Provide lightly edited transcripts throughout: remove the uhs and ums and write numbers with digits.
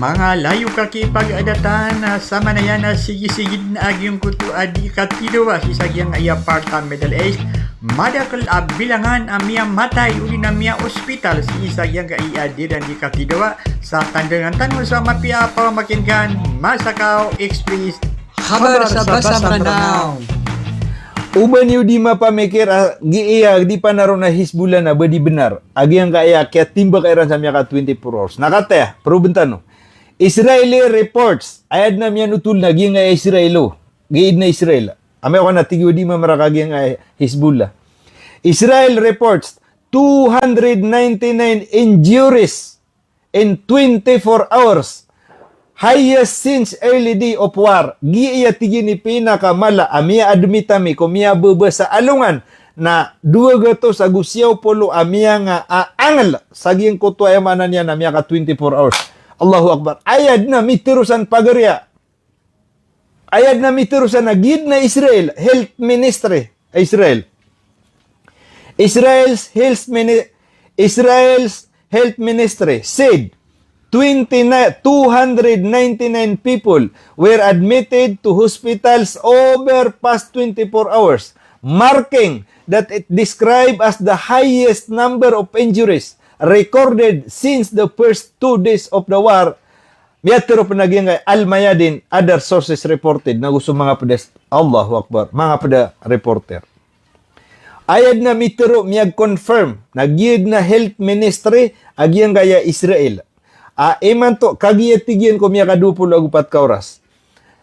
Mga layo kakipag-adatan sa manayan na sige-sigid na agyong kutu adi katidawa si sagyang ayaparta Middle East. Madakal bilangan amia matay uli na mia ospital si isagyang kaiadiran di katidawa sa tandangan tanong sa mapiapa makinkan Masakaw Express. Kabar sa Basam Ranao. Uban yu di mapamikir giiya di panaro na Hizbullah na badi benar. Agi yang kaya kaya timba kairan sa miya ka 24 hours. Nakata ya, probentano. Israeli reports ayad na miya nutul na gi nga Israelo. Giid na Israel. Ame ko na tigyo di marakagi nga Hizbullah. Israel reports 299 injuries in 24 hours. Highest since early day of war. Giya tigi ni pinakamala amia admitami kumia bebe sa alungan na 200 agusyaw polo amia nga angal saging kuto ay manan niya na miya ka 24 hours. Allahu Akbar. Ayad na mitirusan pagariya. Ayad na mitirusan na gid na Israel Health Ministry Israel. Israel's Health Ministry said 299 people were admitted to hospitals over past 24 hours, marking that it described as the highest number of injuries recorded since the first 2 days of the war. Miyatero panaging Al-Mayadin, other sources reported na gusto mga pedas. Allahu Akbar, mga peda reporter. Ayad na mitero miyag confirm na gid na health ministry agyang gaya Israel. Eman to, kagiyatigyan ko miya ka 24 oras.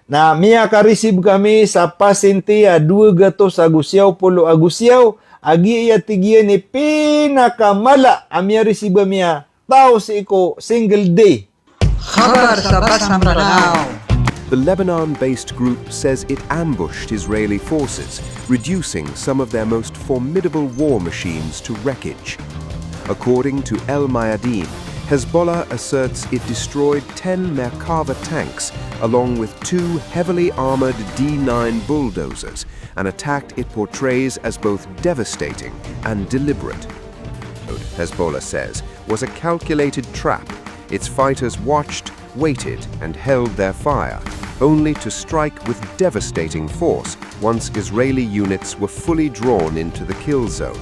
Na miya ka-receive kami sa pasyente 200 agusyaw, polo agusyaw, agiyatigyan ni pinakamala, miya receive miya, tao si iko single day. Kabar sa Basam Ranao. The Lebanon-based group says it ambushed Israeli forces, reducing some of their most formidable war machines to wreckage. According to El Mayadin, Hezbollah asserts it destroyed 10 Merkava tanks along with 2 heavily armored D9 bulldozers, an attack it portrays as both devastating and deliberate. Hezbollah says was a calculated trap. Its fighters watched, waited, and held their fire, only to strike with devastating force once Israeli units were fully drawn into the kill zone.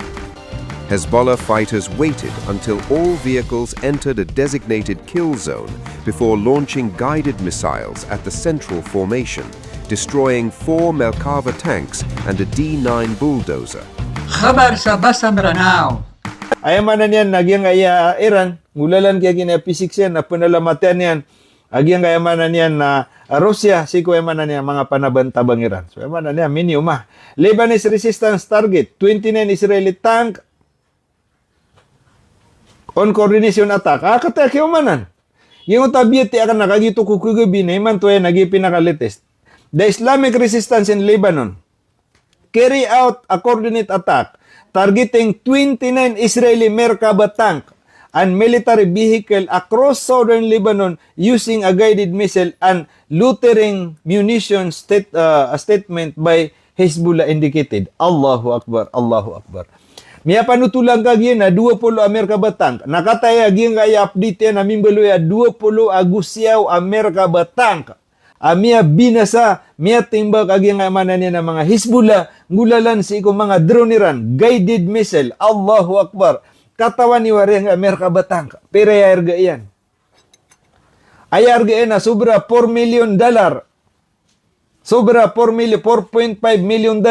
Hezbollah fighters waited until all vehicles entered a designated kill zone before launching guided missiles at the central formation, destroying 4 Merkava tanks and a D9 bulldozer. Kabar sa Basam Ranao. Ayamanan yan, nagyang kaya Iran, ngulalan kaya kina P6 yan, na panalamatan yan, agyang kaya manan yan na Russia, siko ayamanan yan, mga panabantabang Iran. So ayamanan yan, miniuma. Lebanese resistance target, 29 Israeli tank, on coordination attack. Kata kaya manan. Yung tabiyat akan nakagito kukugabi na iman to ay nagi pinakalatest. The Islamic resistance in Lebanon carry out a coordinate attack targeting 29 Israeli Merkava tank and military vehicle across southern Lebanon using a guided missile and loitering munition statement by Hezbollah indicated. Allahu Akbar, Allahu Akbar. Miya panutulang kagyan na 20 Merkava tank. Nakataya agyan kaya update yan namin baloy 20 agusyaw Merkava tank. Miya binasa, miya timbak agyan nga manan niya ng mga Hezbollah, ngulalan si ikong mga droniran, guided missile. Allahu Akbar. Katawan ni wari ang Merkava tank. Pero ayarga yan. Ayarga yan na sobra $4 million. Sobra $4.5 million.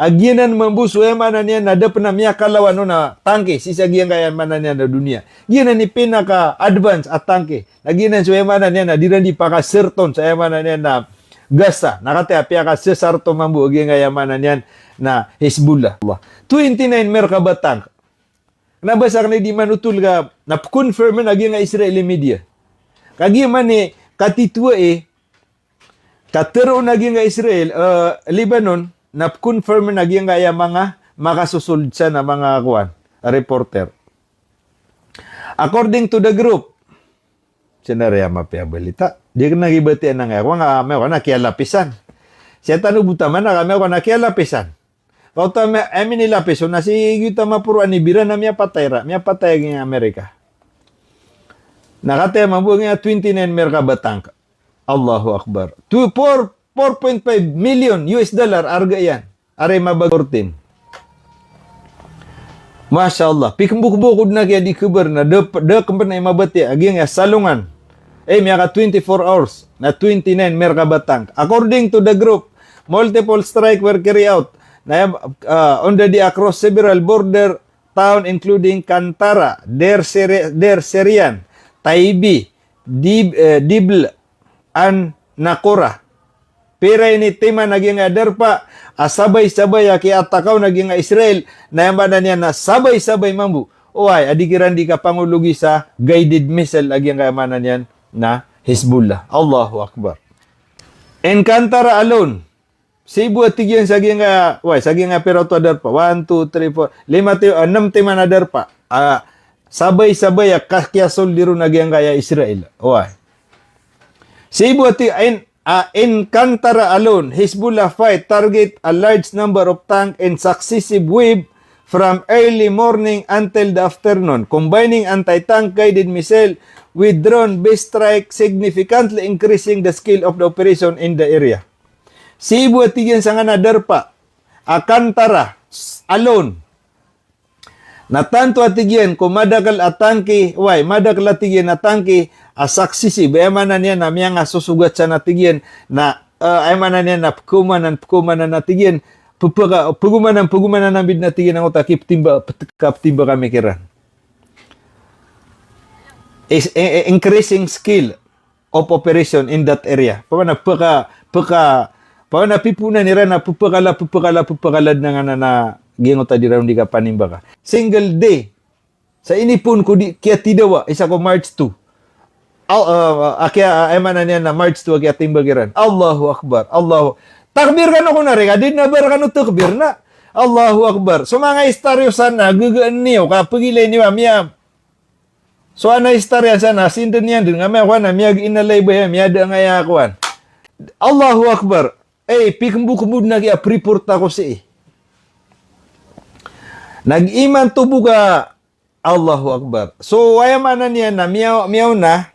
Agyanan mambuso manan niya na dapat na miya kalawan na tangke. Sisagyan kaya manan niya na dunia. Gyanan ni pinaka-advance at tangke. Agyanan so manan niya na dirandi pa ka serton sa manan niya na gasa. Nakataya piya ka sesarto mambu. Agyan kaya manan niya na Hezbollah. 29 Merkava tank. Nabasa ka na di manutul ka na-confirm na agyan nga Israeli media. Kagyaman ni katitwa katero naging nga Israel, Lebanon, na-confirm naging nga mga makasusulod sa na mga reporter. According to the group, sinaraya mapiabalita, di ka nagibati na nga, may ako nakialapisan. Siya tanubuta man na kami ako nakialapisan. Kauta amin nilapis, so nasi kita mapuruan ni Bira na miya patay ng Amerika. Nakataya mabuhay nga 29 merka batang. Allahu Akbar. 4.5 million US dollar arga yan. Aray mabagortin. Masya Allah. Pikembuk-bukod na kaya di kubar na de kempen na mabati. Agi nga salungan. Miyaka 24 hours na 29 merka batang. According to the group, multiple strike were carried out under the across several border town including Kantara, Der Serian, Taibi, Dibl, and Nakora. Pera ini tema naging derpa asabay-sabay aki atakaw naging Israel na yambanan niya na sabay-sabay mambu. Oay, adikiran di ka pangulugi sa guided missile naging kayamanan yan na Hezbollah. Allahu Akbar. Encantara alone. Sibu atigyan saging pero to derpa. 1, 2, 3, 4, 6 tema na derpa. Sabay-sabay kakyasol diru naging kaya Israel. Oay. Sibu atigyan Encantara alone, Hezbollah fight target a large number of tank in successive wave from early morning until the afternoon, combining anti-tank guided missile with drone-based strike, significantly increasing the scale of the operation in the area. Sibu atigyan sa nga nadarpa, Akantara alone. Natanto atigyan kung madakal atangki, madakal atigyan atangki, asaksisi, bayamanan niya na miya nga susugat sa natigyan na ayamanan niya na pukumanan natigyan, pugumanan ng bid natigyan ang utakip timba kami kiran. Is increasing skill of operation in that area. Paano pipunan nila na pupakalad na nga na gingo ta diraw di ka panimba ka. Single day sa inipon ko di kaya tidawa isa ko March 2. Kaya ayman niya na March 2 kaya timbagiran. Allahu Akbar. Allahu. Takbir ka na ko na rin. Adin na bar ka no takbir na. Allahu Akbar. So mga istoryo sana gugaan niyo kapagilay niyo miya. So ana istorya sana sinden niyan din nga ko na miya inalay ba miya da nga yakuan. Allahu Akbar. Pikembuk-bud na kaya report ako si Nag-iman tubuga Allahu Akbar. So ayamanan niya na miyaw na.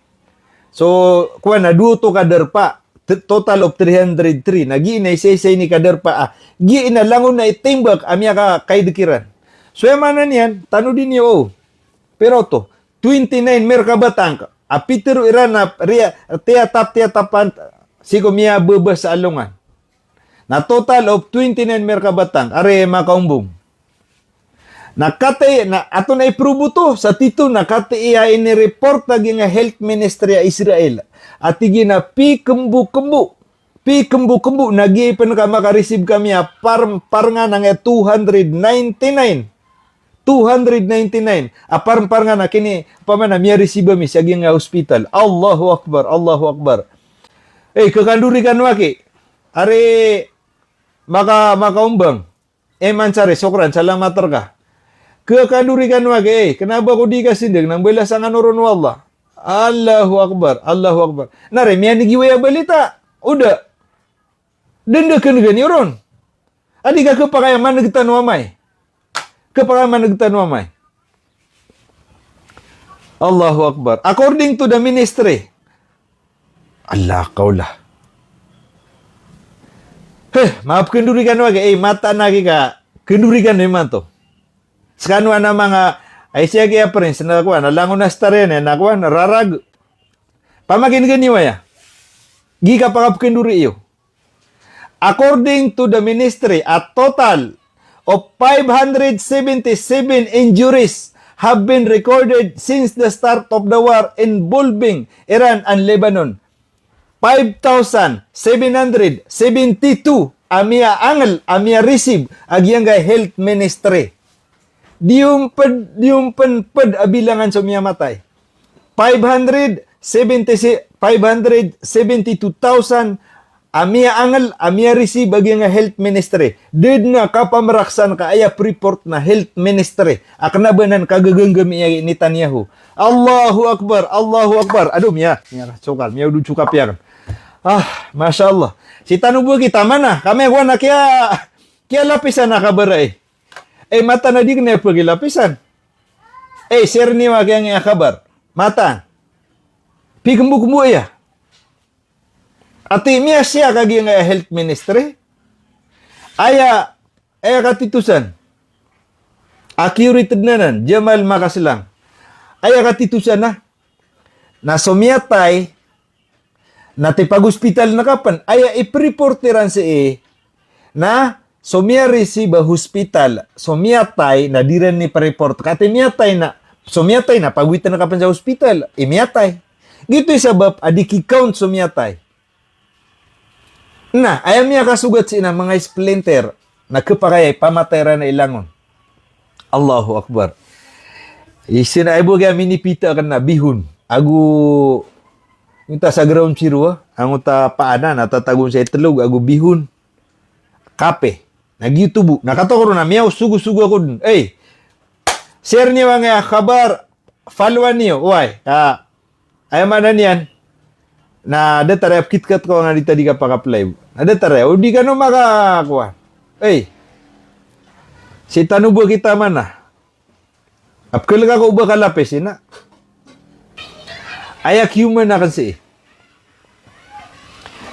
So kuan na duto kaderpa total of 303. Nagi na isay ni kaderpa. Gi na langon na itimbak amya ka kay dekiran. So ayamanan niyan tano din niyo Pero to 29 merka batang. Apitero iran na tiatapan sigo miya bebas sa alungan. Na total of 29 merka batang. Are makaumbong. Nakate na ato na iprobo to sa tito nakate iya ini report lagi nga health ministry Israel at igi na pikembu nagi pen ka maka-receive kami par nga nang 299 par nga na kini pamana miya receive mi sa nga hospital. Allahu Akbar. Kakanduri kan waki are makaumbang mansare sokran salamat ka. Kakadurikan wage, kenapa ko di kasindig nang bela sang anuron wallah. Allahu Akbar. Nare, miya nigiwaya balita. Udah. Dendakan gani ron. Adi ka kepakayaman nagtan wamay. Allahu Akbar. According to the ministry. Allah kaulah. Maaf kendurikan wage. Mata nagi ka. Kendurikan naman to. Sekarang na mga ay siya kaya prince na kuha na langon na stare na kuha na rarag. Pamakin ganyo ya. Giga pakapkenduri iyo. According to the ministry, a total of 577 injuries have been recorded since the start of the war involving Iran and Lebanon. 5,772 amia receive agyang health ministry. Diumpen abilangan sa miya matay. 572,000 amia receive agi nga health ministry. Did nga kapamraksan ka aya report na health ministry. Aknabanan kagaganggam iya ni Netanyahu. Allahu Akbar. Aduh miya sokal miya udah cukap ya. Masya Allah. Si tanubo kita mana? Kami wana kaya lapisan na kabaray. Mata na di kena pergi lapisan. Share ni wa kaya nga kabar. Mata. Pikumbu-kumbu ya. Ati miya siya kagi nga health ministry. Aya katitusan. Accurate nanan, Jamal Makasilang. Aya katitusan na sumiatay na tipag-hospital na kapan. Aya ipreporteran si na sumiari si ba hospital, sumiatay na diren ni pa-report. Kati miatay na pagwitan na kapan sa hospital, imiatay. Gito sabab adiki count sumiatay. Na, ayam niya kasugat sina mga splinter na kapakayay pamatera na ilangon. Allahu Akbar. Isinaibo kaya minipita ka na bihun. Agu Yung sa ground zero, ang uta paana, natatagon sa itlog, agu bihun. Kape. Nag-YouTube. Nakatokoro na, miyaw, sugu-sugu ako dun. Share niyo mga kabar, followan niyo. Uy, ayaman na niyan, na datare, KitKat ko nga dito di ka paka-play. Na datare, o di ka no makakuha. Si tanubo kita man na. Apkal ka ko uba kalapis, na. Ayak human na kasi.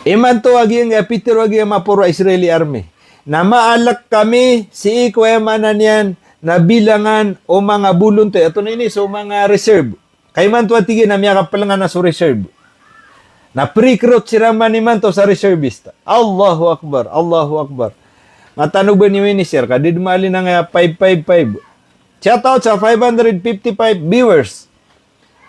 Iman to agi ang Peter agi ang mapuro Israeli army. Na maalak kami si ikuemanan yan na bilangan o mga bulunte. Ito na ini, so mga reserve. Kay man to atigin na miya kapalangan na so reserve. Na pre-recruit si Raman ni man to sa reservista. Allahu Akbar, Allahu Akbar. Matanog ba ni Winnie, kadid mali na nga 555. Shout out sa 555 viewers.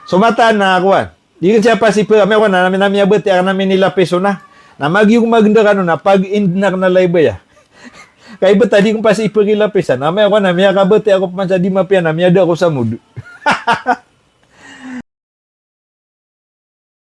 Sumataan na ako. Di kan siya pa si kami ako na namin abot ang namin nila peso na. Na magyung maganda kano na pag-end na live ya. Kaya ba tadi kong pa si ipagila pesan. Namin ako na miya kabot ako pa sa di mapian na miya ako sa mood.